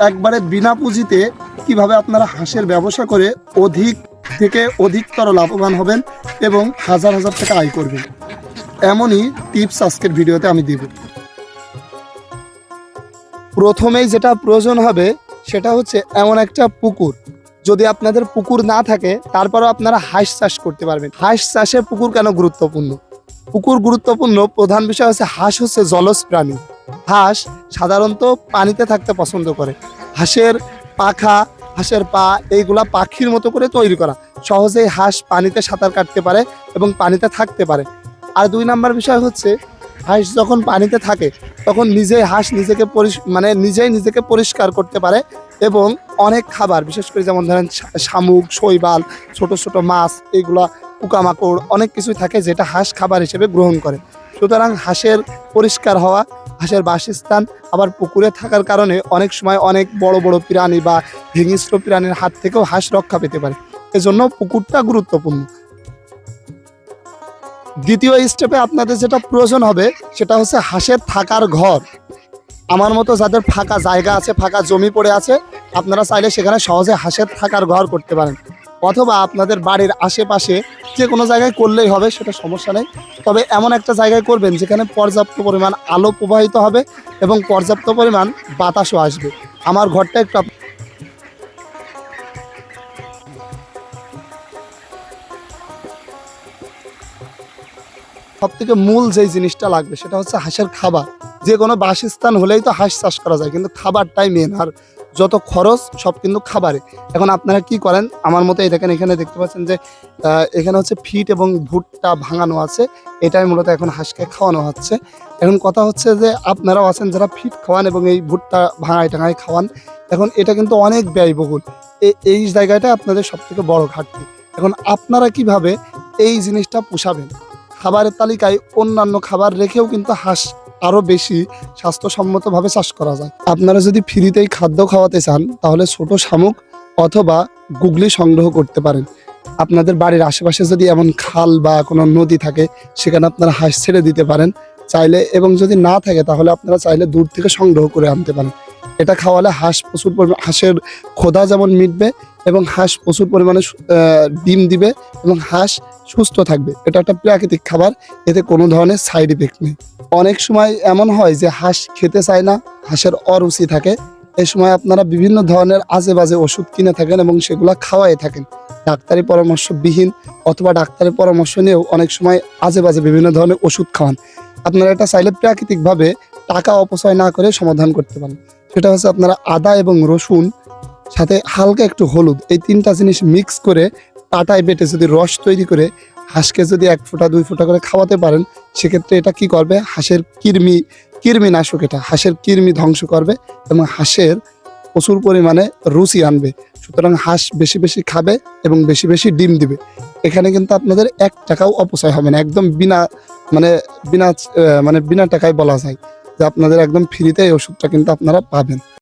একবারে বিনা পুঁজিতে কিভাবে আপনারা হাঁসের ব্যবসা করে অধিক থেকে অধিকতর লাভবান হবেন এবং হাজার হাজার টাকা আয় করবেন, এমনই টিপস আজকের ভিডিওতে আমি দিব। প্রথমেই যেটা প্রয়োজন হবে সেটা হচ্ছে এমন একটা পুকুর। যদি আপনাদের পুকুর না থাকে তারপরেও আপনারা হাঁস চাষ করতে পারবেন। হাঁস চাষে পুকুর কেন গুরুত্বপূর্ণ? পুকুর গুরুত্বপূর্ণ প্রধান বিষয় হচ্ছে হাঁস হচ্ছে জলজ প্রাণী। হাঁস সাধারণত পানিতে থাকতে পছন্দ করে। হাঁসের পাখা, হাঁসের পা এইগুলা পাখির মতো করে তৈরি করা। সহজেই হাঁস পানিতে সাঁতার কাটতে পারে এবং পানিতে থাকতে পারে। আর 2 নম্বর বিষয় হচ্ছে হাঁস যখন পানিতে থাকে তখন হাঁস নিজেই নিজেকে পরিষ্কার করতে পারে এবং অনেক খাবার, বিশেষ করে যেমন ধরেন শামুক, শৈবাল, ছোট ছোট মাছ, এইগুলা পোকামাকড় অনেক কিছুই থাকে যেটা হাঁস খাবার হিসেবে গ্রহণ করে। সুতরাং হাঁসের পরিষ্কার হওয়া, হাঁসের বাসস্থান আবার পুকুরে থাকার কারণে অনেক সময় অনেক বড় বড় প্রাণী বা হিংস্র প্রাণীর হাত থেকেও হাঁস রক্ষা পেতে পারে। এজন্য পুকুরটা গুরুত্বপূর্ণ। দ্বিতীয় স্টেপে আপনাদের যেটা প্রয়োজন হবে সেটা হচ্ছে হাঁসের থাকার ঘর। আমার মতো যাদের ফাঁকা জায়গা আছে, ফাঁকা জমি পড়ে আছে, আপনারা চাইলে সেখানে সহজে হাঁসের থাকার ঘর করতে পারেন, অথবা আপনাদের বাড়ির আশেপাশে যে কোনো জায়গায় করলেই হবে, সেটা সমস্যা নেই। তবে এমন একটা জায়গায় করবেন যেখানে পর্যাপ্ত পরিমাণ আলো প্রবাহিত হবে এবং পর্যাপ্ত পরিমাণ বাতাসও আসবে। আমার ঘরটা একটু সবথেকে মূল যেই জিনিসটা লাগবে সেটা হচ্ছে হাঁসের খাবার। যে কোনো বাসস্থান হলেই তো হাঁস চাষ করা যায়, কিন্তু খাবারটাই মেন। আর যত খরচ সব কিন্তু খাবারে। এখন আপনারা কি করেন, আমার মতো এখানে দেখতে পাচ্ছেন যে এখানে হচ্ছে ফিট এবং ভুট্টা ভাঙানো আছে, এটাই মূলত এখন হাঁসকে খাওয়ানো হচ্ছে। এখন কথা হচ্ছে যে আপনারাও আছেন যারা ফিট খাওয়ান এবং এই ভুট্টা ভাঙায় টাঙায় খাওয়ান। এখন এটা কিন্তু অনেক ব্যয়বহুল। এই জায়গাটা আপনাদের সব থেকে বড় ঘাটতি। এখন আপনারা কিভাবে এই জিনিসটা পোষাবেন? খাবারের তালিকায় অন্যান্য খাবার রেখেও কিন্তু হাঁস আরো বেশি স্বাস্থ্যসম্মতভাবে চাষ করা যায়। আপনারা যদি ফ্রিতেই খাদ্য খাওয়াতে চান তাহলে ছোট শামুক অথবা গুগলি সংগ্রহ করতে পারেন। আপনাদের বাড়ির আশেপাশে যদি এমন খাল বা কোনো নদী থাকে সেখানে আপনারা হাঁস ছেড়ে দিতে পারেন চাইলে, এবং যদি না থাকে তাহলে আপনারা চাইলে দূর থেকে সংগ্রহ করে আনতে পারেন। এটা খাওয়ালে হাঁস প্রচুর পরিমাণে, হাঁসের ক্ষুধা যেমন মিটবে এবং হাঁস প্রচুর পরিমাণে ডিম দিবে এবং হাঁস সুস্থ থাকবে। এটা একটা প্রাকৃতিক খাবার, এতে কোনো ধরনের সাইড ইফেক্ট নেই। অনেক সময় এমন হয় যে হাঁস খেতে চায় না, হাঁসের অরুচি থাকে। এই সময় আপনারা বিভিন্ন ধরনের আজে বাজে ওষুধ কিনে থাকেন এবং সেগুলো খাওয়াই থাকেন ডাক্তারি পরামর্শবিহীন, অথবা ডাক্তারের পরামর্শ নিয়েও অনেক সময় আজে বাজে বিভিন্ন ধরনের ওষুধ খাওয়ান। আপনারা এটা চাইলে প্রাকৃতিকভাবে টাকা অপচয় না করে সমাধান করতে পারেন। সেটা হচ্ছে আপনারা আদা এবং রসুন সাথে হালকা একটু হলুদ, এই 3টা জিনিস মিক্স করে পাটায় বেটে যদি রস তৈরি করে হাঁসকে যদি 1 ফোঁটা 2 ফোঁটা করে খাওয়াতে পারেন, সেক্ষেত্রে এটা কি করবে, হাঁসের কৃমিনাশক, এটা হাঁসের কৃমি ধ্বংস করবে এবং হাঁসের প্রচুর পরিমাণে রুচি আনবে। সুতরাং হাঁস বেশি বেশি খাবে এবং বেশি বেশি ডিম দিবে। এখানে কিন্তু আপনাদের 1 টাকাও অপচয় হবে না। একদম বিনা টাকায় বলা যায় যে আপনাদের একদম ফ্রিতে এই ওষুধটা কিন্তু আপনারা পাবেন।